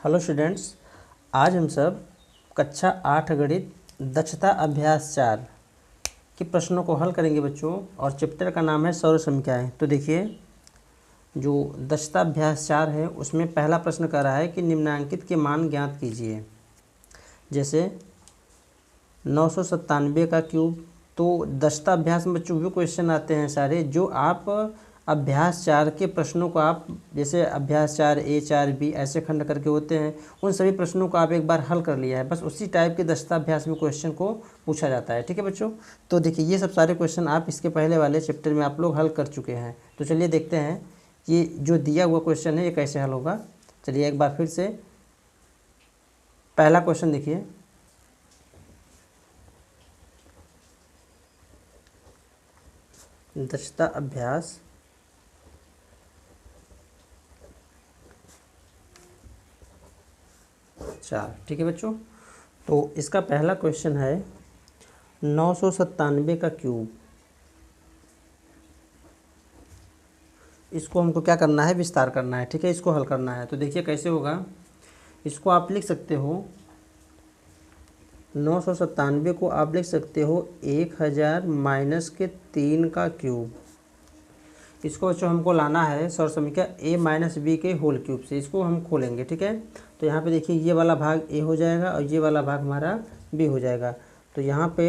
Hello students, आज हम सब कक्षा 8 गणित दक्षता अभ्यास 4 के प्रश्नों को हल करेंगे बच्चों। और चैप्टर का नाम है सौर समीकरण। तो देखिए, जो दक्षता अभ्यास 4 है उसमें पहला प्रश्न कर रहा है कि निम्नांकित के मान ज्ञात कीजिए। जैसे 997 का क्यूब। तो दक्षता अभ्यास में बच्चों वो क्वेश्चन आते हैं सारे जो आप अभ्यास 4 के प्रश्नों को आप जैसे अभ्यास 4A 4B ऐसे खंड करके होते हैं, उन सभी प्रश्नों को आप एक बार हल कर लिया है, बस उसी टाइप के दक्षता अभ्यास में क्वेश्चन को पूछा जाता है। ठीक है बच्चों, तो देखिए ये सब सारे क्वेश्चन आप इसके पहले वाले चैप्टर में आप लोग हल कर चुके हैं। तो चलिए देखते हैं ये जो दिया हुआ क्वेश्चन है ये कैसे हल होगा। चलिए एक बार फिर से पहला क्वेश्चन देखिए। दक्षता अभ्यास 4। ठीक है बच्चों, तो इसका पहला क्वेश्चन है 997 का क्यूब। इसको हमको क्या करना है, विस्तार करना है। ठीक है, इसको हल करना है। तो देखिए कैसे होगा, इसको आप लिख सकते हो 997 को आप लिख सकते हो 1000 माइनस के 3 का क्यूब। इसको बच्चों हमको लाना है सौर समीकरण a माइनस बी के होल क्यूब से। इसको हम खोलेंगे। ठीक है, तो यहाँ पे देखिए ये वाला भाग a हो जाएगा और ये वाला भाग हमारा b हो जाएगा। तो यहाँ पे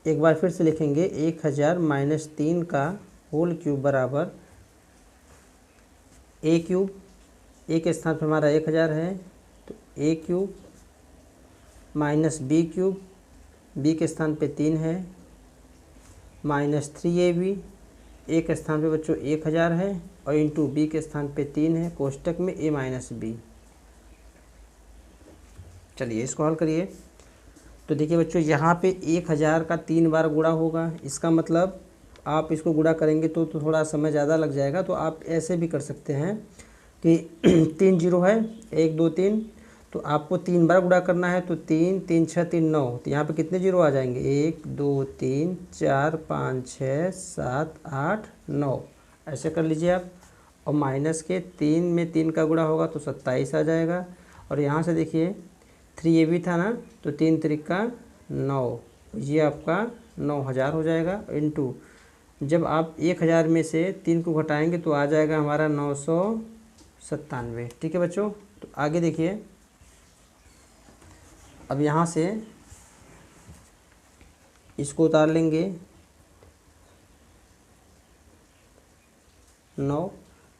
एक बार फिर से लिखेंगे 1000 माइनस 3 का होल क्यूब बराबर a क्यूब। a के स्थान पर हमारा 1000 है, तो a cube minus b cube, b के स्थान पे 3 है, माइनस 3ab। a के स्थान पे बच्चों 1000 है और इंटू b के स्थान पे 3 है, कोष्टक में a माइनस बी। चलिए इसको हल करिए। तो देखिए बच्चों यहाँ पे 1000 का 3 बार गुणा होगा। इसका मतलब आप इसको गुणा करेंगे तो थोड़ा समय ज़्यादा लग जाएगा। तो आप ऐसे भी कर सकते हैं कि 3 जीरो है, 1 2 3, तो आपको 3 बार गुणा करना है। तो 3 3 6 3 9, तो यहाँ पे कितने जीरो आ जाएंगे, 1 2 3 4 5 6 7 8 9, ऐसे कर लीजिए आप। और माइनस के 3 में 3 का गुणा होगा तो 27 आ जाएगा। और यहाँ से देखिए 3ab था ना, तो 3 त्रिका 9, ये आपका 9000 हो जाएगा। इंटू जब आप 1000 में से 3 को घटाएंगे तो आ जाएगा हमारा 997। ठीक है बच्चों, तो आगे देखिए। अब यहाँ से इसको उतार लेंगे, 9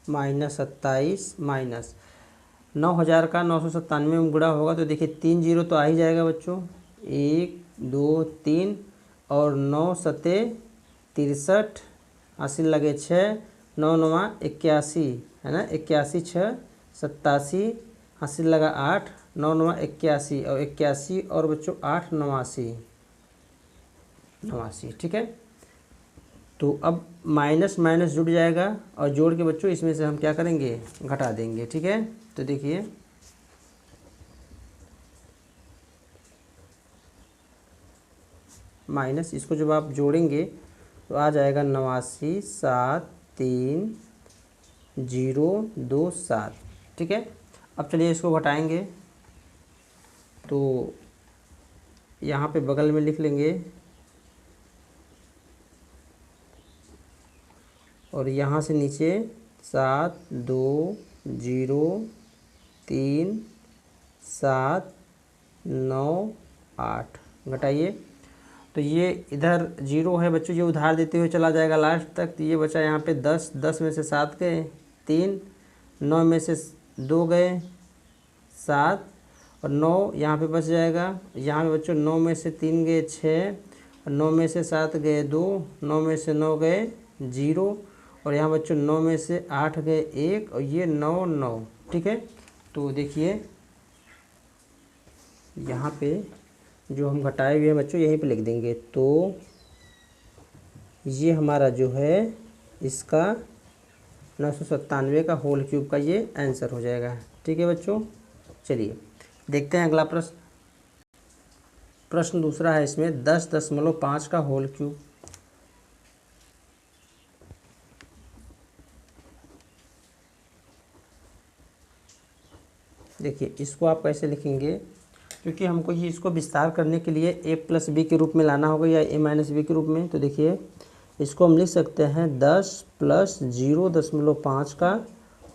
माइनस 27 माइनस 9000 का 997 में गुणा होगा। तो देखिए 3 जीरो तो आ ही जाएगा बच्चों, 1 2 3 और 9 सते 63, 80 लगे 6, 9 9 81 है ना, 81 6 87, 80 लगा 8, 9 9 81 और 81 और बच्चों 8 89 89। ठीक है, तो अब माइनस माइनस जुड़ जाएगा और जोड़ के बच्चों इसमें से हम क्या करेंगे, घटा देंगे। ठीक है, तो देखिए माइनस, इसको जब आप जोड़ेंगे तो आ जाएगा 89 7 3 0 2 7। ठीक है, अब चलिए इसको घटाएंगे। तो यहाँ पे बगल में लिख लेंगे और यहाँ से नीचे 7 2 0 3 7 9 8 घटाइए। तो ये इधर 0 है बच्चों, ये उधार देते हुए चला जाएगा लास्ट तक। तो ये बचा यहाँ पे 10, 10 में से 7 गए 3, 9 में से 2 गए 7 और 9 यहाँ पे बच जाएगा। यहाँ पे बच्चों 9 में से 3 गए 6 और 9 में से 7 गए 2, 9 में से 9 गए 0 और यहाँ बच्चों 9 में से 8 गए 1 और ये 9 9। ठीक है, तो देखिए यहाँ पे जो हम घटाए हुए हैं बच्चों यहीं पे लिख देंगे। तो ये हमारा जो है इसका 997 का होल क्यूब का ये आंसर हो जाएगा। ठीक है बच्चों, चलिए देखते हैं अगला प्रश्न। प्रश्न दूसरा है इसमें 10.5 का होल क्यूब। देखिए इसको आप कैसे लिखेंगे, क्योंकि हमको ये इसको विस्तार करने के लिए a प्लस बी के रूप में लाना होगा या a माइनस बी के रूप में। तो देखिए इसको हम लिख सकते हैं 10 प्लस 0.5 का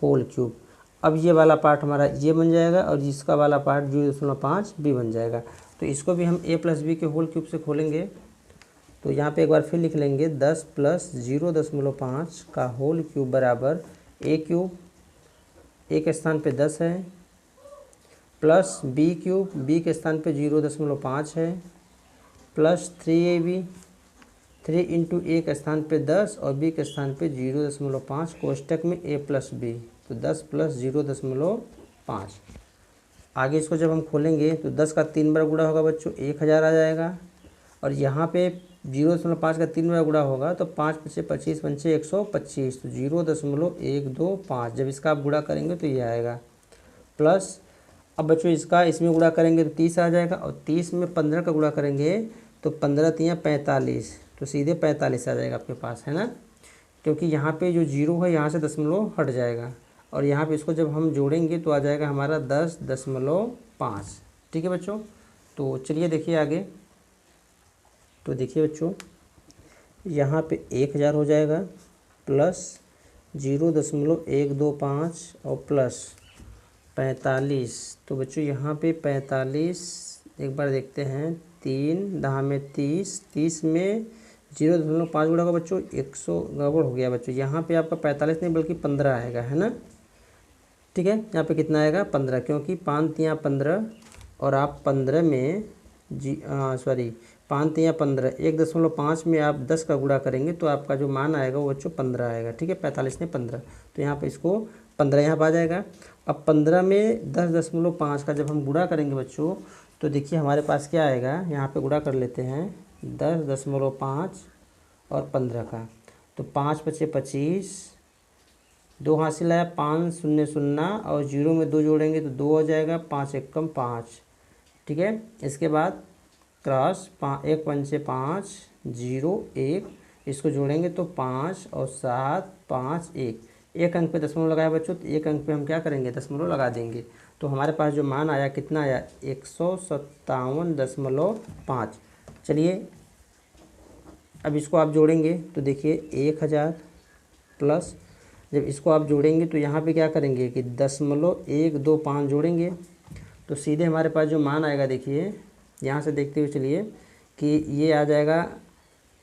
होल क्यूब। अब ये वाला पार्ट हमारा ये बन जाएगा और इसका वाला पार्ट 0.5 भी बन जाएगा। तो इसको भी हम a प्लस बी के होल क्यूब से खोलेंगे। तो यहाँ पे एक बार फिर लिख लेंगे 10 प्लस 0.5 का होल क्यूब बराबर a क्यूब, a के स्थान पे 10 है, प्लस b क्यूब, b के स्थान पे 0.5 है, प्लस 3ab, 3 इंटू a के स्थान पे 10 और b के स्थान पे 0.5 कोष्टक में a प्लस b। तो 10 प्लस 0.5। आगे इसको जब हम खोलेंगे तो 10 का 3 बार गुणा होगा बच्चों 1000 आ जाएगा, और यहाँ पे 0.5 का 3 बार गुणा होगा तो 5 पचे 25 पंचे 125, तो 0.125। जब इसका आप गुणा करेंगे तो ये आएगा, प्लस अब बच्चों इसका इसमें गुणा करेंगे तो 30 आ जाएगा, और 30 में 15 का गुणा करेंगे तो 15 तियाँ 45, तो सीधे 45 आ जाएगा आपके पास, है ना। क्योंकि यहाँ पे जो 0 है यहाँ से दशमलव हट जाएगा, और यहाँ पे इसको जब हम जोड़ेंगे तो आ जाएगा हमारा 10.5। ठीक है बच्चों। तो चलिए देखिए आगे। तो देखिए बच्चों यहाँ पे 1000 हो जाएगा, प्लस 0.125 और प्लस 45। तो बच्चों यहाँ पे 45 एक बार देखते हैं, 3 दहा में 30, 30 में 0.5 गुणा होगा बच्चों 100, गड़बड़ हो गया बच्चों। यहाँ पे आपका 45 नहीं बल्कि 15 आएगा, है ना। ठीक है, यहाँ पे कितना आएगा 15, क्योंकि 5 तियाँ 15 और आप 15 में 5 तियाँ 15, 1.5 में आप 10 का गुणा करेंगे तो आपका जो मान आएगा वो बच्चों 15 आएगा। ठीक है, 45 ने 15, तो यहाँ पे इसको 15 यहाँ पर आ जाएगा। अब 15 में 10.5 का जब हम गुणा करेंगे बच्चों तो देखिए हमारे पास क्या आएगा, यहाँ पे गुणा कर लेते हैं 10.5 और 15 का, तो 5 पचे 25, 2 हासिल आया, 5 0 0 और 0 में 2 जोड़ेंगे तो 2 हो जाएगा, 5 एकम 5। ठीक है, इसके बाद क्रॉस 1 पंचे 5 0 1, इसको जोड़ेंगे तो 5 और 7 5 1, एक अंक पे दशमलव लगाया बच्चों, तो एक अंक पे हम क्या करेंगे दशमलव लगा देंगे। तो हमारे पास जो मान आया कितना आया 157.5। चलिए अब इसको आप जोड़ेंगे तो देखिए 1000 प्लस, जब इसको आप जोड़ेंगे तो यहाँ पे क्या करेंगे कि 0.125 जोड़ेंगे तो सीधे हमारे पास जो मान आएगा देखिए यहाँ से देखते हुए चलिए कि ये आ जाएगा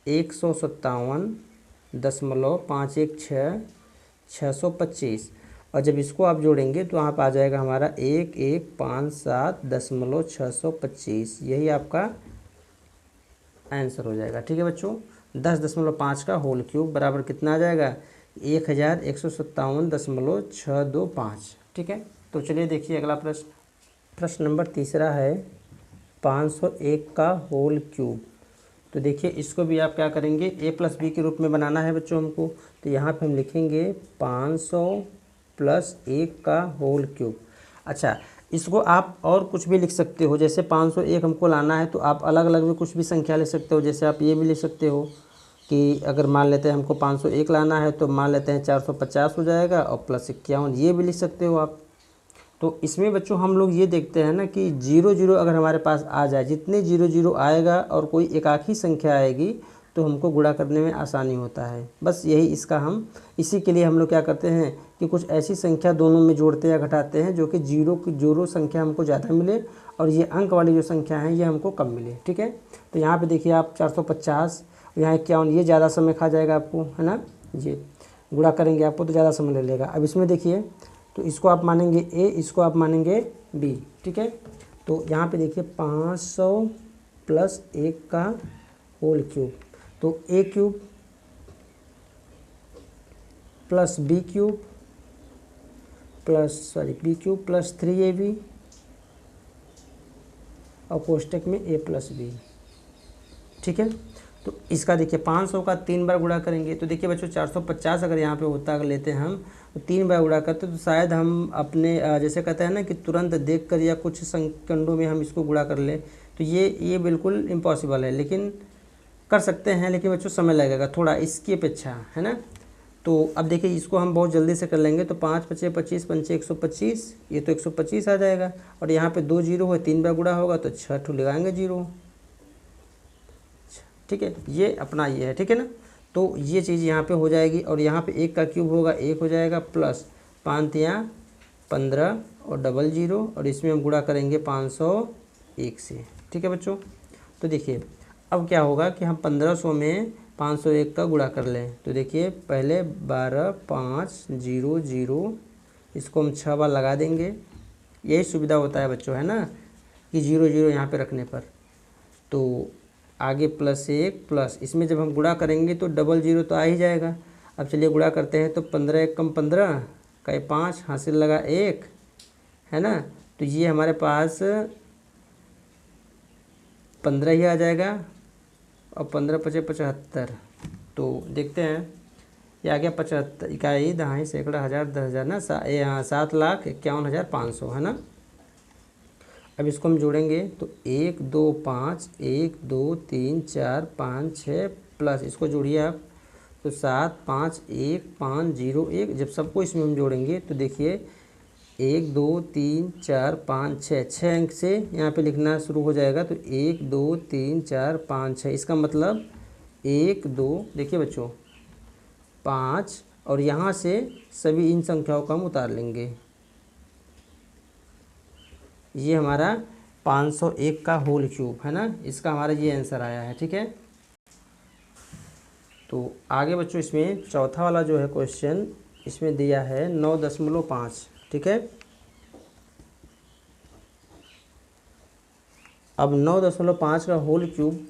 157.516 625, और जब इसको आप जोड़ेंगे तो यहाँ पर आ जाएगा हमारा 1157.625। यही आपका आंसर हो जाएगा। ठीक है बच्चों, 10.5 का होल क्यूब बराबर कितना आ जाएगा 1157.625। ठीक है, तो चलिए देखिए अगला प्रश्न। प्रश्न नंबर 3 है 501 का होल क्यूब। तो देखिए इसको भी आप क्या करेंगे a प्लस बी के रूप में बनाना है बच्चों हमको। तो यहाँ पे हम लिखेंगे 500 प्लस 1 का होल क्यूब। अच्छा, इसको आप और कुछ भी लिख सकते हो, जैसे 501 हमको लाना है तो आप अलग अलग भी कुछ भी संख्या ले सकते हो। जैसे आप ये भी लिख सकते हो कि अगर मान लेते हैं हमको 501 लाना है तो मान लेते हैं 450 हो जाएगा और प्लस 51, ये भी लिख सकते हो आप। तो इसमें बच्चों हम लोग ये देखते हैं ना कि 0 अगर हमारे पास आ जाए, जितने 0 आएगा और कोई एकाकी संख्या आएगी तो हमको गुणा करने में आसानी होता है। बस यही इसका हम इसी के लिए हम लोग क्या करते हैं कि कुछ ऐसी संख्या दोनों में जोड़ते या घटाते हैं जो कि जीरो संख्या हमको ज़्यादा मिले और ये अंक वाली जो संख्या है ये हमको कम मिले। ठीक है, तो यहाँ पे देखिए आप 450, यहाँ 51, ये ज़्यादा समय खा जाएगा आपको, है ना। ये गुणा करेंगे आपको तो ज़्यादा समय ले लेगा। अब इसमें देखिए तो इसको आप मानेंगे a, इसको आप मानेंगे b। ठीक है, तो यहाँ पे देखिए 500 प्लस 1 का होल क्यूब, तो a cube plus b cube b cube plus 3ab और कोष्टक में a प्लस b। ठीक है, तो इसका देखिए 500 का 3 बार गुणा करेंगे तो देखिए बच्चों 450 अगर यहाँ पे होता, अगर लेते हैं हम तो 3 बार गुणा करते तो शायद हम अपने जैसे कहते हैं ना कि तुरंत देखकर या कुछ सेकंडों में हम इसको गुणा कर ले, तो ये बिल्कुल इम्पॉसिबल है। लेकिन कर सकते हैं, लेकिन बच्चों समय लगेगा थोड़ा इसकी अपेक्षा, है ना। तो अब देखिए इसको हम बहुत जल्दी से कर लेंगे। तो 5 पचे 25, पंचे 125, ये तो 125 आ जाएगा। और यहाँ पे 2 जीरो है, 3 बार गुणा होगा तो 6 ठो लगाएंगे जीरो। ठीक है, ये अपना ये है, ठीक है ना। तो ये चीज़ यहाँ पे हो जाएगी। और यहाँ पे 1 का क्यूब होगा 1 हो जाएगा, प्लस 5 तियाँ 15 और डबल जीरो, और इसमें हम गुणा करेंगे 501 से। ठीक है बच्चों, तो देखिए अब क्या होगा कि हम 1500 में 501 का गुणा कर लें। तो देखिए पहले 12 5 0 0, इसको हम 6 बार लगा देंगे। यही सुविधा होता है बच्चों, है ना, कि 0 0 यहाँ पे रखने पर। तो आगे +1 प्लस इसमें जब हम गुणा करेंगे तो डबल जीरो तो आ ही जाएगा। अब चलिए गुणा करते हैं। तो 15 1 कम 15 का 5, हासिल लगा 1, है ना। तो ये हमारे पास 15 ही आ जाएगा। और 15 पचे 75। तो देखते हैं ये आ गया 75 इकाई दहाई सैकड़ा हज़ार 10,000 ना, 7,51,500, है ना। अब इसको हम जोड़ेंगे तो 1 2 5 1 2 3 4 5 6 प्लस इसको जोड़िए आप, तो 7 5 1 5 0 1। जब सबको इसमें हम जोड़ेंगे तो देखिए 1 2 3 4 5 6, 6 अंक से यहाँ पे लिखना शुरू हो जाएगा। तो 1 2 3 4 5 6, इसका मतलब 1 2, देखिए बच्चों 5, और यहाँ से सभी इन संख्याओं को हम उतार लेंगे। ये हमारा 501 का होल क्यूब है ना, इसका हमारा ये आंसर आया है। ठीक है, तो आगे बच्चों इसमें चौथा वाला जो है क्वेश्चन, इसमें दिया है 9.5। ठीक है, अब 9.5 का होल क्यूब,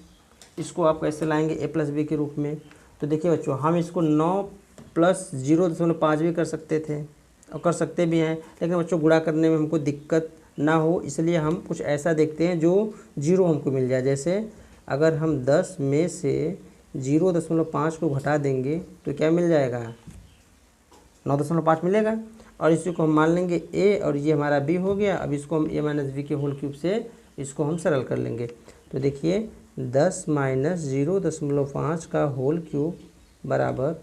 इसको आप कैसे लाएंगे a + b के रूप में। तो देखिए बच्चों हम इसको 9 + 0.5 भी कर सकते थे और कर सकते भी हैं, लेकिन बच्चों गुणा करने में हमको दिक्कत ना हो इसलिए हम कुछ ऐसा देखते हैं जो 0 हमको मिल जाए। जैसे अगर हम 10 में से 0.5 को घटा देंगे तो क्या मिल जाएगा, 9.5 मिलेगा। और इसी को हम मान लेंगे a, और ये हमारा b हो गया। अब इसको हम a - b के होल क्यूब से इसको हम सरल कर लेंगे। तो देखिए 10 - 0.5 का होल क्यूब बराबर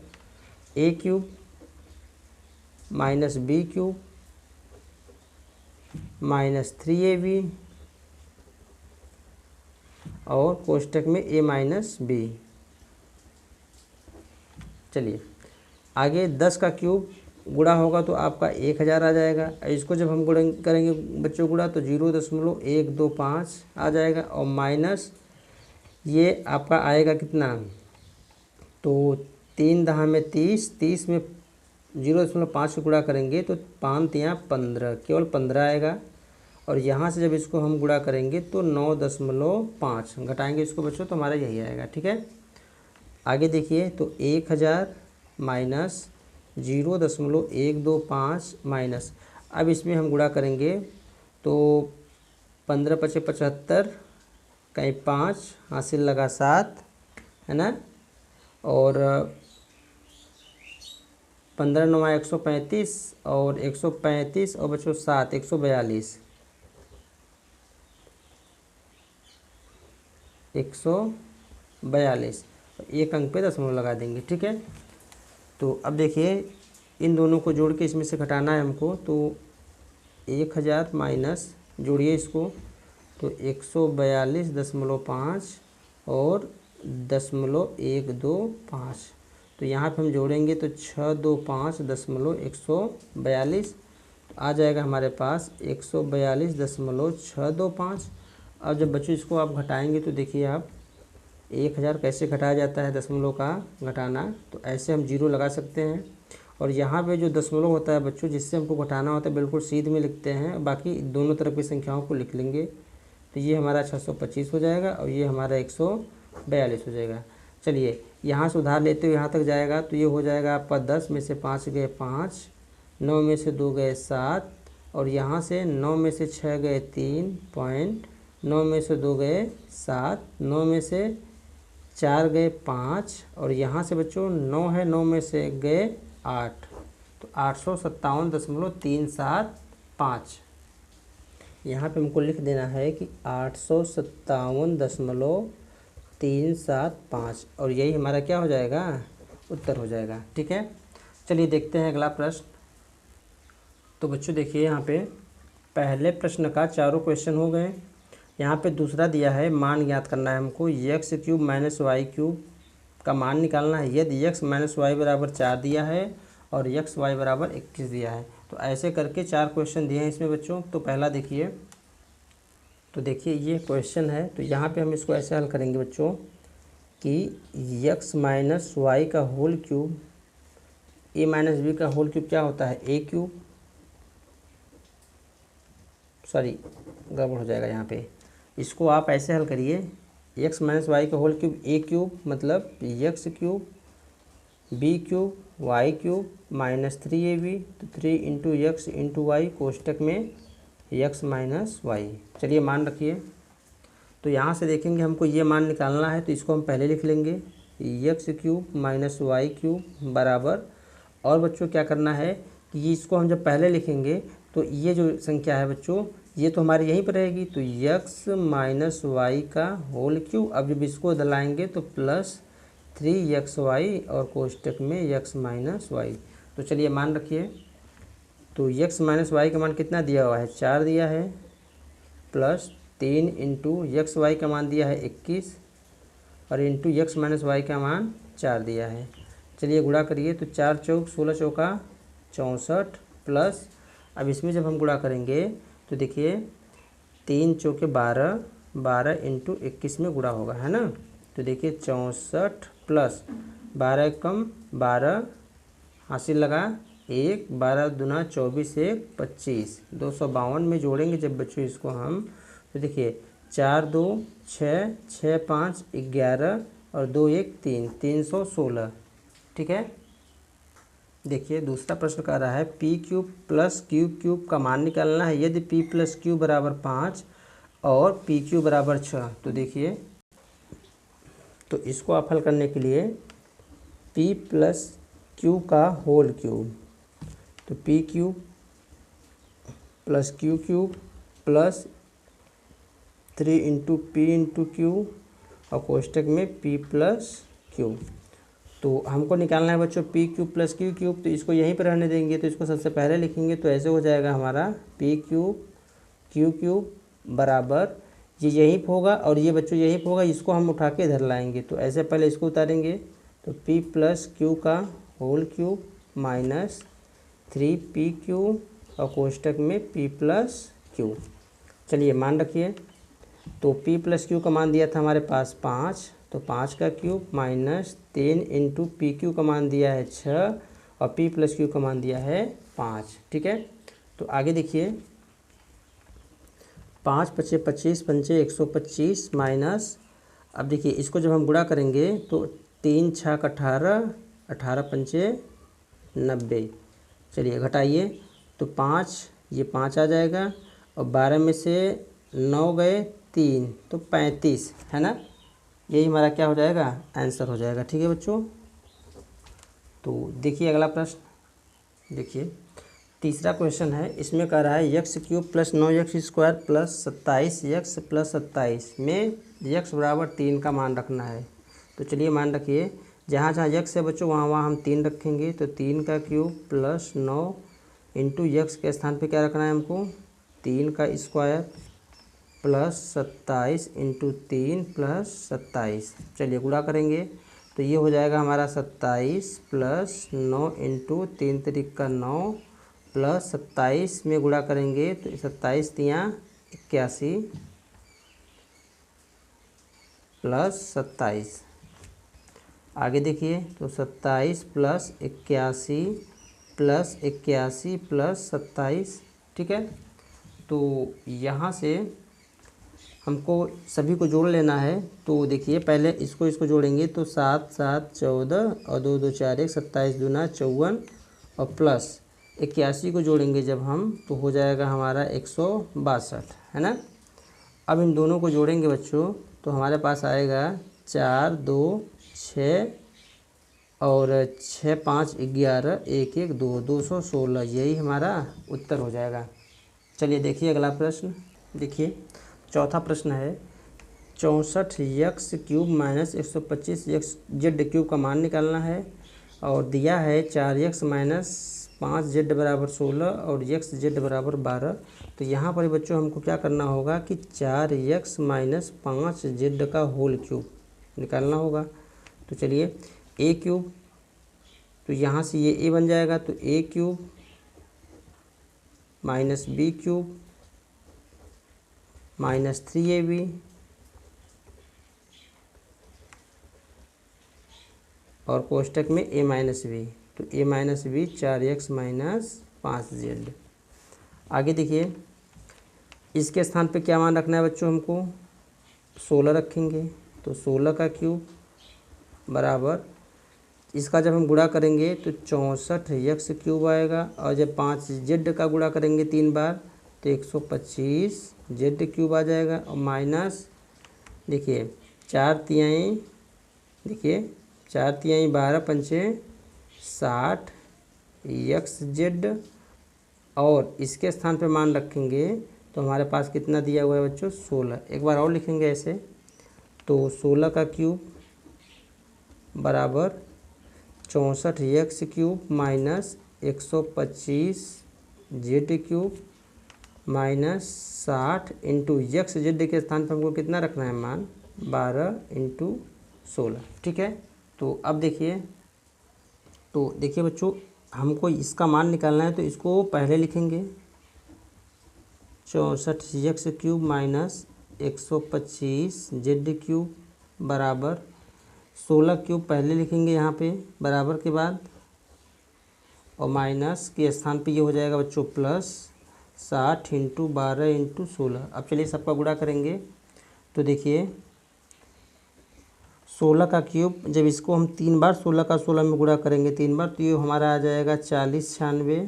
a cube - b cube -3ab और कोष्टक में a - b। चलिए आगे 10 का क्यूब गुणा होगा तो आपका 1000 आ जाएगा। इसको जब हम गुणा करेंगे बच्चों गुणा तो 0.125 आ जाएगा, और माइनस ये आपका आएगा कितना, तो 3 दहा में 30, 30 में 0.5 से गुणा करेंगे तो 5 तियाँ 15, केवल 15 आएगा। और यहाँ से जब इसको हम गुणा करेंगे तो 9.5 घटाएंगे इसको बच्चों तो हमारा यही आएगा। ठीक है, आगे देखिए तो 1000 माइनस 0.125 माइनस, अब इसमें हम गुणा करेंगे तो 15 पचे 75, कहीं 5, हासिल लगा 7, है ना। और 15 9 135 और 135 और बच्चों 7 142, 142, एक अंक पे दशमलव लगा देंगे। ठीक है, तो अब देखिए इन दोनों को जोड़ के इसमें से घटाना है हमको। तो 1000 माइनस जोड़िए इसको तो 142.5 और 0.125। तो यहाँ पे हम जोड़ेंगे तो 625.142 आ जाएगा हमारे पास 142.625। अब जब बच्चों इसको आप घटाएंगे तो देखिए आप 1000 कैसे घटाया जाता है दशमलव का घटाना, तो ऐसे हम 0 लगा सकते हैं। और यहाँ पे जो दशमलव होता है बच्चों जिससे हमको घटाना होता है बिल्कुल सीध में लिखते हैं, बाकी दोनों तरफ की संख्याओं को लिख लेंगे। तो ये हमारा 625 हो जाएगा और ये हमारा 142 हो जाएगा। चलिए यहाँ से उधार लेते हुए यहाँ तक जाएगा तो ये हो जाएगा आपका 10 में से 5 गए 5, 9 में से 2 गए 7, और यहाँ से 9 में से 6 गए 3 पॉइंट, 9 में से 2 गए 7, 9 में से 4 गए 5, और यहाँ से बच्चों 9 है, 9 में से गए 8, तो 857.375। यहाँ पे हमको लिख देना है कि 857.375, और यही हमारा क्या हो जाएगा, उत्तर हो जाएगा। ठीक है, चलिए देखते हैं अगला प्रश्न। तो बच्चों देखिए यहाँ पे पहले प्रश्न का चारों क्वेश्चन हो गए। यहाँ पे दूसरा दिया है मान ज्ञात करना है हमको, x cube minus y cube का मान निकालना है यदि एक्स माइनस वाई बराबर 4 दिया है और एक्स वाई बराबर 21 दिया है। तो ऐसे करके 4 क्वेश्चन दिए हैं इसमें बच्चों। तो पहला देखिए, तो देखिए ये क्वेश्चन है, तो यहाँ पे हम इसको ऐसे हल करेंगे बच्चों कि एक्स माइनस वाई का होल क्यूब ए माइनस बी का होल क्यूब क्या होता है, ए क्यूब, सॉरी गड़बड़ हो जाएगा यहाँ पे। इसको आप ऐसे हल करिए, एक्स माइनस वाई का होल क्यूब ए क्यूब मतलब x cube b cube y cube minus 3ab, तो 3 इंटू एक्स इंटू वाई कोष्टक में एक्स माइनस वाई। चलिए मान रखिए। तो यहाँ से देखेंगे हमको ये मान निकालना है, तो इसको हम पहले लिख लेंगे x cube minus y cube बराबर, और बच्चों क्या करना है कि इसको हम जब पहले लिखेंगे तो ये जो संख्या है बच्चों ये तो हमारी यहीं पर रहेगी, तो एक्स माइनस वाई का होल क्यूब। अब जब इसको इधर लाएंगे तो प्लस 3xy और कोष्टक में एक्स माइनस वाई। तो चलिए मान रखिए। तो एक्स माइनस वाई का मान कितना दिया हुआ है, 4 दिया है, प्लस 3 इंटू एक्स वाई का मान दिया है 21 और इंटू एक्स माइनस वाई का मान 4 दिया है। चलिए गुणा करिए, तो 4 चौक 16 चौका 64 प्लस, अब इसमें जब हम गुणा करेंगे तो देखिए 3 चौके 12, 12 इंटू 21 में गुणा होगा, है ना। तो देखिए 64 प्लस 12 कम 12 हासिल लगा 1, 12 दूना 24 1 25, 252 में जोड़ेंगे जब बच्चों इसको हम, तो देखिए 4 2 6, 6 5 11 और 2 1 3, 316। ठीक है। देखिए दूसरा प्रश्न कह रहा है P cube plus Q cube का मान निकालना है यदि पी प्लस क्यू बराबर 5 और पी क्यू बराबर 6। तो देखिए, तो इसको आप हल करने के लिए p प्लस क्यू का होल क्यूब, तो p cube plus Q cube plus 3 into P into Q और कोष्टक में p प्लस क्यू। तो हमको निकालना है बच्चों p cube plus Q cube, तो इसको यहीं पर रहने देंगे, तो इसको सबसे पहले लिखेंगे, तो ऐसे हो जाएगा हमारा p क्यूब क्यू क्यूब बराबर, ये यहीं पर होगा और ये बच्चों यहीं पर होगा, इसको हम उठा के इधर लाएंगे, तो ऐसे पहले इसको उतारेंगे, तो p प्लस क्यू का whole cube minus 3p q और कोष्टक में p प्लस क्यू। चलिए मान रखिए। तो p प्लस क्यू का मान दिया था हमारे पास 5, तो 5 का cube minus 3 into P Q का मान दिया है 6 और p प्लस क्यू का मान दिया है 5। ठीक है। तो आगे देखिए 5 पचे 25 पंचे 125 माइनस, अब देखिए इसको जब हम गुणा करेंगे तो 3 छक 18, 18 पंचे 90। चलिए घटाइए, तो 5 ये 5 आ जाएगा और 12 में से 9 गए 3, तो 35, है ना। यही हमारा क्या हो जाएगा, आंसर हो जाएगा। ठीक है बच्चों। तो देखिए अगला प्रश्न, देखिए तीसरा क्वेश्चन है, इसमें कह रहा है x cube plus 9x square plus 27x plus 27 में x बराबर 3 का मान रखना है। तो चलिए मान रखिए, जहाँ जहाँ x है बच्चों वहाँ वहाँ हम 3 रखेंगे, तो 3 का क्यूब प्लस 9 इंटू एक्स के स्थान पे क्या रखना है हमको, 3 का स्क्वायर प्लस 27 इंटू 3 प्लस 27। चलिए गुणा करेंगे, तो ये हो जाएगा हमारा 27 प्लस 9 इंटू 3 तिरिक का 9 प्लस 27 में गुणा करेंगे तो 27 तियाँ 81 प्लस 27। आगे देखिए, तो 27 प्लस 81 प्लस 81 प्लस 27। ठीक है। तो यहाँ से हमको सभी को जोड़ लेना है। तो देखिए पहले इसको जोड़ेंगे, तो 7 7 14 और 2 2 4 1, 27 दूना 54 और प्लस 81 को जोड़ेंगे जब हम, तो हो जाएगा हमारा 162, है ना। अब इन दोनों को जोड़ेंगे बच्चों, तो हमारे पास आएगा 4 2 6 और 6 5 11 1 1 2, 216। यही हमारा उत्तर हो जाएगा। चलिए देखिए अगला प्रश्न। देखिए चौथा प्रश्न है 64x cube minus 125 Z cube का मान निकालना है। और दिया है 4x माइनस 5z बराबर 16 और xz बराबर 12। तो यहाँ पर बच्चों हमको क्या करना होगा कि 4x माइनस 5z का होल क्यूब निकालना होगा। तो चलिए a क्यूब, तो यहाँ से ये a बन जाएगा, तो a cube minus b cube minus 3ab और कोष्टक में a माइनस बी, तो a minus b 4x minus 5z। आगे देखिए इसके स्थान पे क्या मान रखना है बच्चों, हमको 16 रखेंगे, तो 16 का क्यूब बराबर इसका जब हम गुणा करेंगे तो 64x क्यूब आएगा, और जब 5z का गुणा करेंगे 3 बार तो 125z क्यूब आ जाएगा, और माइनस देखिए 4 तिहाई, देखिए 4 तिहाई 12 पंचे 60 xz, और इसके स्थान पे मान रखेंगे तो हमारे पास कितना दिया हुआ है बच्चों 16। एक बार और लिखेंगे ऐसे, तो 16 का क्यूब बराबर 64x cube minus 125z cube minus 60 into xz के स्थान पर हमको कितना रखना है मान 12 इंटू 16। ठीक है, तो अब देखिए, तो देखिए बच्चों हमको इसका मान निकालना है, तो इसको पहले लिखेंगे 64x cube minus 125z cube बराबर 16 क्यूब पहले लिखेंगे यहाँ पे बराबर के बाद, और माइनस के स्थान पे ये हो जाएगा बच्चों प्लस 60 इंटू 12 इंटू 16। अब चलिए सबका गुणा करेंगे, तो देखिए 16 का क्यूब जब इसको हम 3 बार 16 का 16 में गुणा करेंगे 3 बार, तो ये हमारा आ जाएगा 4096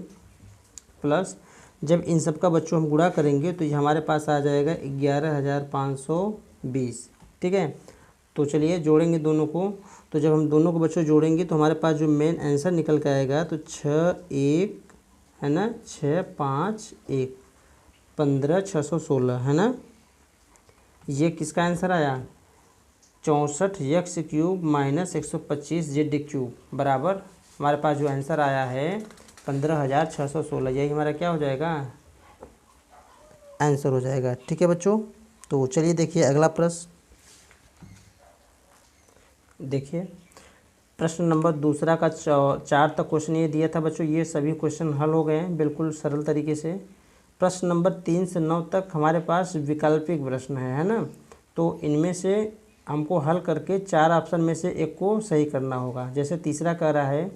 प्लस जब इन सब का बच्चों हम गुणा करेंगे तो ये हमारे पास आ जाएगा 11520। ठीक है, तो चलिए जोड़ेंगे दोनों को, तो जब हम दोनों को बच्चों जोड़ेंगे तो हमारे पास जो मेन आंसर निकल के आएगा तो 61 है ना, 651 15616 है ना। ये किसका आंसर आया 64x cube minus 125z cube बराबर हमारे पास जो आंसर आया है 15616। यही हमारा क्या हो जाएगा आंसर हो जाएगा। ठीक है बच्चों, तो चलिए देखिए अगला प्रश्न। देखिए प्रश्न नंबर दूसरा का 4 तक क्वेश्चन ये दिया था बच्चों, ये सभी क्वेश्चन हल हो गए हैं बिल्कुल सरल तरीके से। प्रश्न नंबर 3 से 9 तक हमारे पास वैकल्पिक प्रश्न है ना, तो इनमें से हमको हल करके 4 ऑप्शन में से एक को सही करना होगा। जैसे तीसरा कह रहा है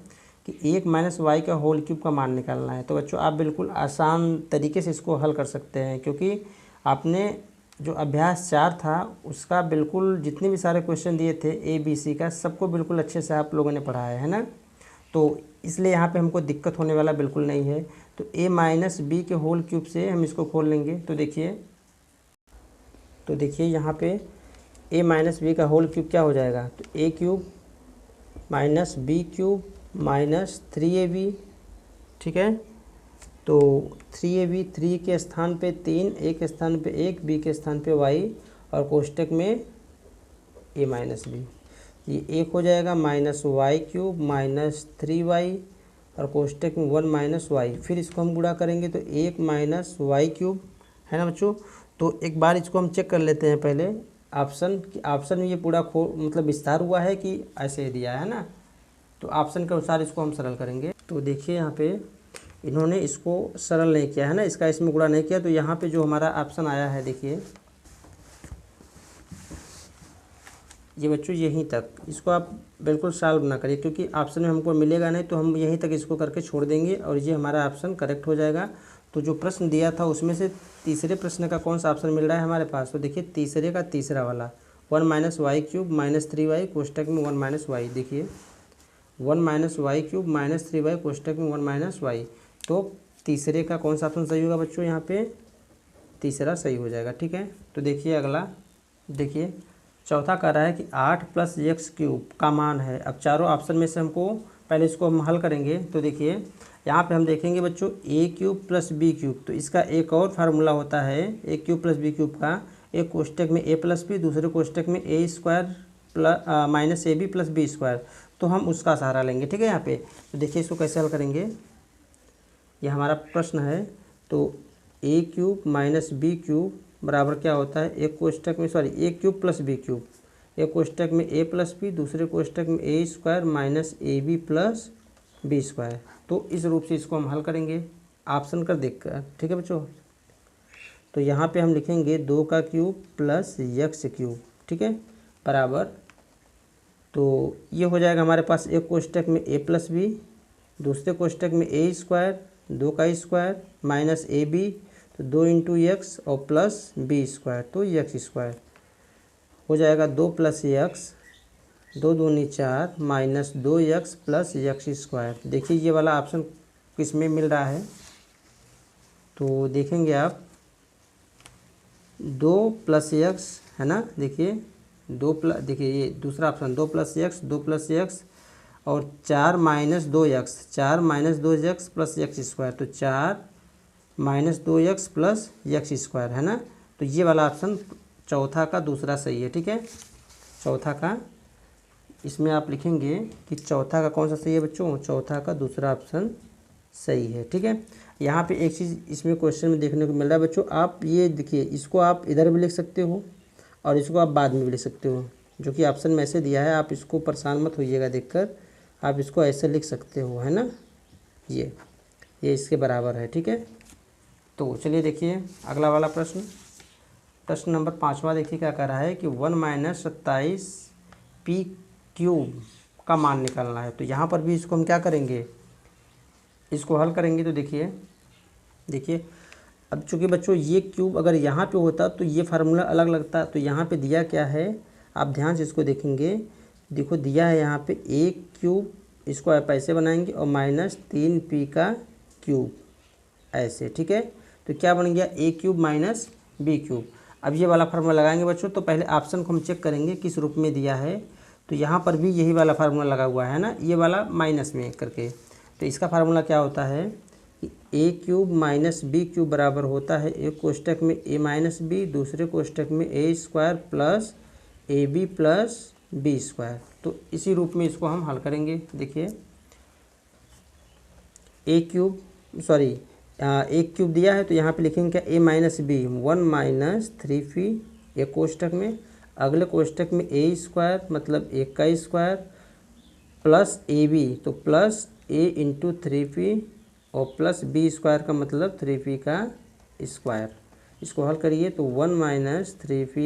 कि 1 माइनस वाई का होल क्यूब का मान निकालना है, तो बच्चों आप बिल्कुल आसान तरीके से इसको हल कर सकते हैं, क्योंकि आपने जो अभ्यास 4 था उसका बिल्कुल जितने भी सारे क्वेश्चन दिए थे ABC का सबको बिल्कुल अच्छे से आप लोगों ने पढ़ा है ना, तो इसलिए यहाँ पे हमको दिक्कत होने वाला बिल्कुल नहीं है। तो a माइनस बी के होल क्यूब से हम इसको खोल लेंगे, तो देखिए यहाँ पे a माइनस बी का होल क्यूब क्या हो जाएगा, तो a cube minus b cube minus 3ab। ठीक है, तो 3ab 3 के स्थान पे 3, a के स्थान पे 1, b के स्थान पे y और कोष्टक में a माइनस बी, ये 1 हो जाएगा minus y cube minus 3y और कोष्टक में 1 माइनस वाई। फिर इसको हम गुणा करेंगे तो 1 माइनस वाई क्यूब है ना बच्चों। तो एक बार इसको हम चेक कर लेते हैं पहले ऑप्शन में ये पूरा मतलब विस्तार हुआ है कि ऐसे दिया है ना, तो ऑप्शन के अनुसार इसको हम सरल करेंगे। तो देखिए यहाँ पे इन्होंने इसको सरल नहीं किया है ना, इसका इसमें गुणा नहीं किया, तो यहाँ पे जो हमारा ऑप्शन आया है देखिए ये बच्चों यहीं तक, इसको आप बिल्कुल सॉल्व ना करिए क्योंकि ऑप्शन में हमको मिलेगा नहीं, तो हम यहीं तक इसको करके छोड़ देंगे और ये हमारा ऑप्शन करेक्ट हो जाएगा। तो जो प्रश्न दिया था उसमें से तीसरे प्रश्न का कौन सा ऑप्शन मिल रहा है हमारे पास, तो देखिए तीसरे का तीसरा वाला 1 minus y cube minus 3y कोष्टक में 1 माइनस वाई। देखिए 1 minus y cube minus 3y कोष्टक में 1 माइनस वाई, तो तीसरे का कौन सा ऑप्शन सही होगा बच्चों, यहाँ पे तीसरा सही हो जाएगा। ठीक है, तो देखिए अगला, देखिए चौथा कह रहा है कि 8 प्लस x क्यूब का मान है। अब चारों ऑप्शन में से हमको पहले इसको हम हल करेंगे, तो देखिए यहाँ पे हम देखेंगे बच्चों a cube plus b cube, तो इसका एक और फार्मूला होता है a cube plus b cube का, एक कोष्टक में a प्लस बी दूसरे कोष्टक में a square plus minus ab plus b square. तो हम उसका सहारा लेंगे, ठीक है। यहाँ पे तो देखिए इसको कैसे हल करेंगे। ये हमारा प्रश्न है, तो a cube minus b cube बराबर क्या होता है, एक कोष्टक में a cube plus b cube, एक कोष्टक में ए प्लस बी, दूसरे कोष्टक में a square minus a b plus b square. तो इस रूप से इसको हम हल करेंगे ऑप्शन कर देख कर, ठीक है बच्चों। तो यहाँ पे हम लिखेंगे 2 का क्यूब प्लस यक्स क्यूब, ठीक है, बराबर, तो ये हो जाएगा हमारे पास एक कोष्टक में ए प्लस बी, दूसरे कोष्टक में ए स्क्वायर 2 का स्क्वायर माइनस ए बी, तो 2 इंटू यक्स और प्लस बी स्क्वायर, तो यक्स स्क्वायर हो जाएगा 2 प्लस यक्स, 2 दूनी 4 minus 2 x plus x square. देखिए ये वाला ऑप्शन किस में मिल रहा है, तो देखेंगे आप 2 प्लस यक्स है ना, देखिए देखिए ये दूसरा ऑप्शन 2 प्लस यक्स और 4 minus 2 x, 4 minus 2 x plus x square, तो 4 minus 2 x plus x square है ना। तो ये वाला ऑप्शन चौथा का दूसरा सही है, ठीक है। चौथा का इसमें आप लिखेंगे कि चौथा का कौन सा सही है बच्चों, चौथा का दूसरा ऑप्शन सही है, ठीक है। यहाँ पे एक चीज़ इसमें क्वेश्चन में देखने को मिल रहा है बच्चों, आप ये देखिए इसको आप इधर भी लिख सकते हो और इसको आप बाद में भी लिख सकते हो, जो कि ऑप्शन में ऐसे दिया है, आप इसको परेशान मत होइएगा देखकर, आप इसको ऐसे लिख सकते हो, है ना, ये इसके बराबर है, ठीक है। तो चलिए देखिए अगला वाला प्रश्न, प्रश्न नंबर 5वां देखिए क्या कह रहा है कि 1 माइनस 27 पी क्यूब का मान निकालना है। तो यहाँ पर भी इसको हम क्या करेंगे, इसको हल करेंगे। तो देखिए अब चूँकि बच्चों ये क्यूब अगर यहाँ पे होता तो ये फार्मूला अलग लगता, तो यहाँ पे दिया क्या है, आप ध्यान से इसको देखेंगे, देखो दिया है यहाँ पे ए क्यूब, इसको आप ऐसे बनाएंगे और माइनस 3p का क्यूब ऐसे, ठीक है। तो क्या बन गया, ए क्यूब माइनस बी क्यूब। अब ये वाला फार्मूला लगाएंगे बच्चों, तो पहले ऑप्शन को हम चेक करेंगे किस रूप में दिया है, तो यहाँ पर भी यही वाला फार्मूला लगा हुआ है ना, ये वाला माइनस में करके। तो इसका फार्मूला क्या होता है कि ए क्यूब माइनस बी क्यूब बराबर होता है एक कोष्टक में ए माइनस बी, दूसरे कोष्टक में a square plus a b plus b square. तो इसी रूप में इसको हम हल करेंगे। देखिए एक क्यूब दिया है, तो यहाँ पे लिखेंगे क्या, ए माइनस बी 1 माइनस 3p एक कोष्टक में, अगले कोष्टक में ए स्क्वायर मतलब 1 का स्क्वायर प्लस ए बी, तो प्लस ए इंटू 3p और प्लस बी स्क्वायर का मतलब 3p का स्क्वायर। इसको हल करिए तो 1 माइनस 3p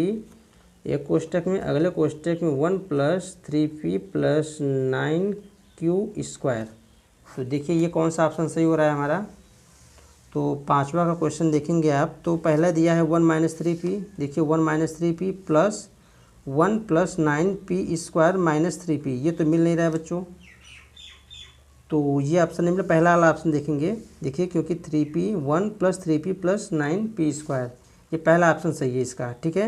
एक कोष्टक में, अगले कोष्टक में 1 plus 3p plus 9q square. तो देखिए ये कौन सा ऑप्शन सही हो रहा है हमारा। तो 5वां का क्वेश्चन देखेंगे आप, तो पहला दिया है 1 माइनस 3p, देखिए 1 minus 3p plus 1 plus 9p square minus 3p, ये तो मिल नहीं रहा है बच्चों, तो ये ऑप्शन नहीं मिला। पहला वाला ऑप्शन देखेंगे, देखिए क्योंकि 3p 1 plus 3p plus 9p square, ये पहला ऑप्शन सही है इसका, ठीक है।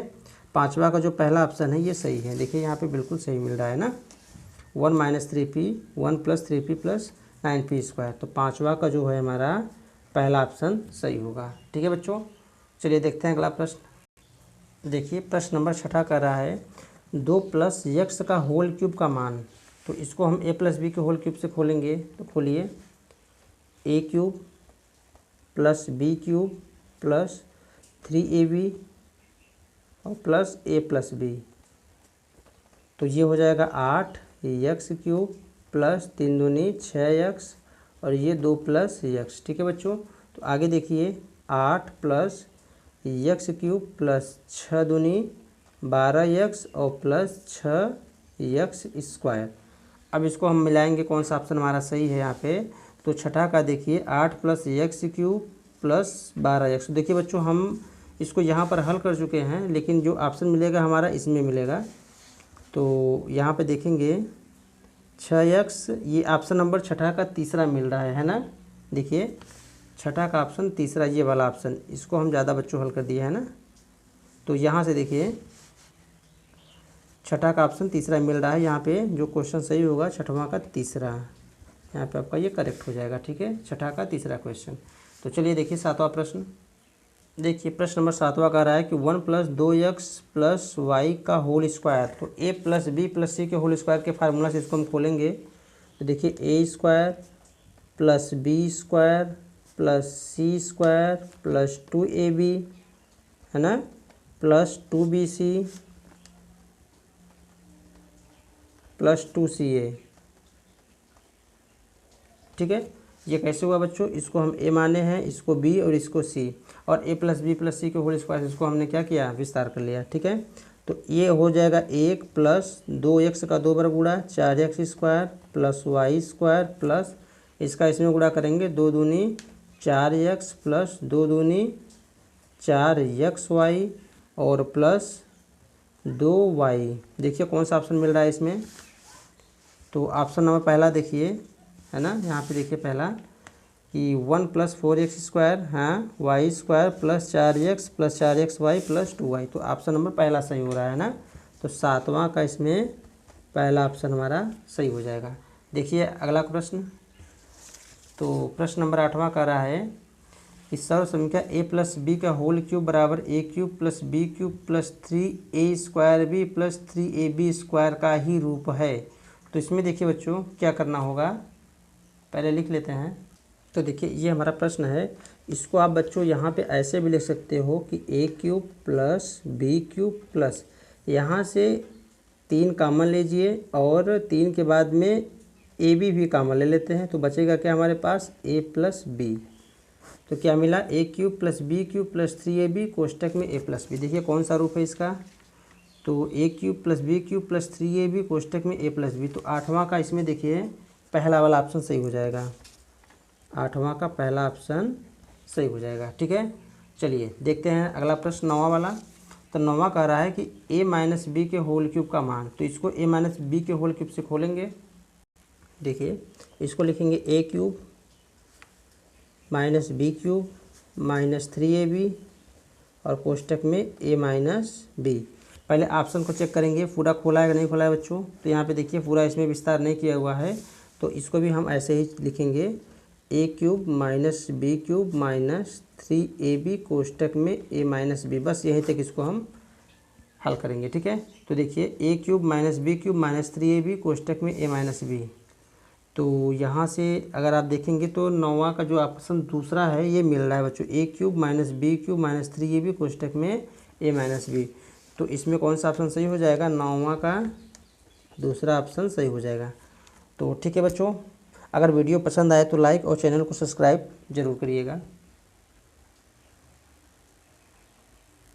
5वां का जो पहला ऑप्शन है ये सही है, देखिए यहाँ पे बिल्कुल सही मिल रहा है ना, 1 minus 3p 1 plus 3p plus 9p square. तो 5वां का जो है हमारा पहला ऑप्शन सही होगा, ठीक है बच्चों। चलिए देखते हैं अगला प्रश्न। देखिए प्रश्न नंबर 6 कर रहा है 2 प्लस यक्स का होल क्यूब का मान। तो इसको हम ए प्लस बी के होल क्यूब से खोलेंगे, तो खोलिए, a cube plus b cube plus 3ab और प्लस ए प्लस बी, तो ये हो जाएगा 8 यक्स क्यूब प्लस 3 दूनी 6 यक्स और ये 2 प्लस यक्स, ठीक है बच्चों। तो आगे देखिए 8 प्लस यक्स क्यूब प्लस 6 दूनी 12 यक्स और प्लस 6 यक्स स्क्वायर। अब इसको हम मिलाएंगे, कौन सा ऑप्शन हमारा सही है यहाँ पे। तो छठा का देखिए 8 plus x cube plus 12 x. देखिए बच्चों हम इसको यहाँ पर हल कर चुके हैं, लेकिन जो ऑप्शन मिलेगा हमारा इसमें मिलेगा। तो यहाँ पे देखेंगे 6x, ये ऑप्शन नंबर छठा का तीसरा मिल रहा है ना, देखिए छठा का ऑप्शन तीसरा, ये वाला ऑप्शन, इसको हम ज़्यादा बच्चों हल कर दिया है ना। तो यहाँ से देखिए छठा का ऑप्शन तीसरा मिल रहा है, यहाँ पे जो क्वेश्चन सही होगा छठवां का तीसरा, यहाँ पे आपका ये करेक्ट हो जाएगा, ठीक है, छठा का तीसरा क्वेश्चन। तो चलिए देखिए 7वां प्रश्न। देखिए प्रश्न नंबर 7वां कह रहा है कि 1 + 2x + y का होल स्क्वायर। तो a + b + c के होल स्क्वायर के फार्मूला से इसको हम खोलेंगे। तो देखिए a² + b² + c² + 2ab है ना, + 2bc + 2ca। ठीक है, ये कैसे हुआ बच्चों, इसको हम a माने हैं, इसको b और इसको c, और a + b + c के होल स्क्वायर इसको हमने क्या किया, विस्तार कर लिया। ठीक है, तो ये हो जाएगा 1 + 2x का 2 बार गुणा 4x² + y² प्लस इसका इसमें गुणा करेंगे 2 दूनी 4x + 2 दूनी 4xy और प्लस 2y। देखिए कौन सा ऑप्शन मिल रहा है इसमें, तो ऑप्शन नंबर पहला देखिए, है ना, यहाँ पे देखिए पहला कि 1 + 4x², हाँ, y² + 4x + 4xy + 2y। तो ऑप्शन नंबर पहला सही हो रहा है ना, तो 7वां का इसमें पहला ऑप्शन हमारा सही हो जाएगा। देखिए अगला प्रश्न, तो प्रश्न नंबर 8वां कह रहा है कि सर्व संख्या a + b का होल क्यूब बराबर a³ + b³ + 3a²b + 3ab² का ही रूप है। तो इसमें देखिए बच्चों क्या करना होगा, पहले लिख लेते हैं। तो देखिए ये हमारा प्रश्न है, इसको आप बच्चों यहाँ पे ऐसे भी लिख सकते हो कि a³ + b³ प्लस यहाँ से 3 कॉमन लीजिए और 3 के बाद में ab भी कॉमन ले लेते हैं, तो बचेगा क्या हमारे पास a + b। तो क्या मिला, a³ + b³ + 3ab कोष्टक में a + b। देखिए कौन सा रूप है इसका, तो a³ + b³ + 3ab कोष्टक में a + b। तो 8वां का इसमें देखिए पहला वाला ऑप्शन सही हो जाएगा, 8वां का पहला ऑप्शन सही हो जाएगा। ठीक है, चलिए देखते हैं अगला प्रश्न 9वां वाला। तो 9वां कह रहा है कि a - b के होल क्यूब का मान। तो इसको a - b के होल क्यूब से खोलेंगे। देखिए इसको लिखेंगे a³ - b³ - 3ab और कोष्टक में a - b। पहले ऑप्शन को चेक करेंगे पूरा खोला है कि नहीं खोला है बच्चों। तो यहाँ पे देखिए पूरा इसमें विस्तार नहीं किया हुआ है, तो इसको भी हम ऐसे ही लिखेंगे a³ - b³ - 3ab कोष्टक में a - b। बस यहीं तक इसको हम हल करेंगे। ठीक है, तो देखिए a³ - b³ - 3ab कोष्टक में a - b। तो यहाँ से अगर आप देखेंगे तो 9वां का जो ऑप्शन दूसरा है ये मिल रहा है बच्चों, a³ - b³ - 3ab कोष्टक में a - b। तो इसमें कौन सा ऑप्शन सही हो जाएगा, 9वां का दूसरा ऑप्शन सही हो जाएगा। तो ठीक है बच्चों, अगर वीडियो पसंद आए तो लाइक और चैनल को सब्सक्राइब जरूर करिएगा।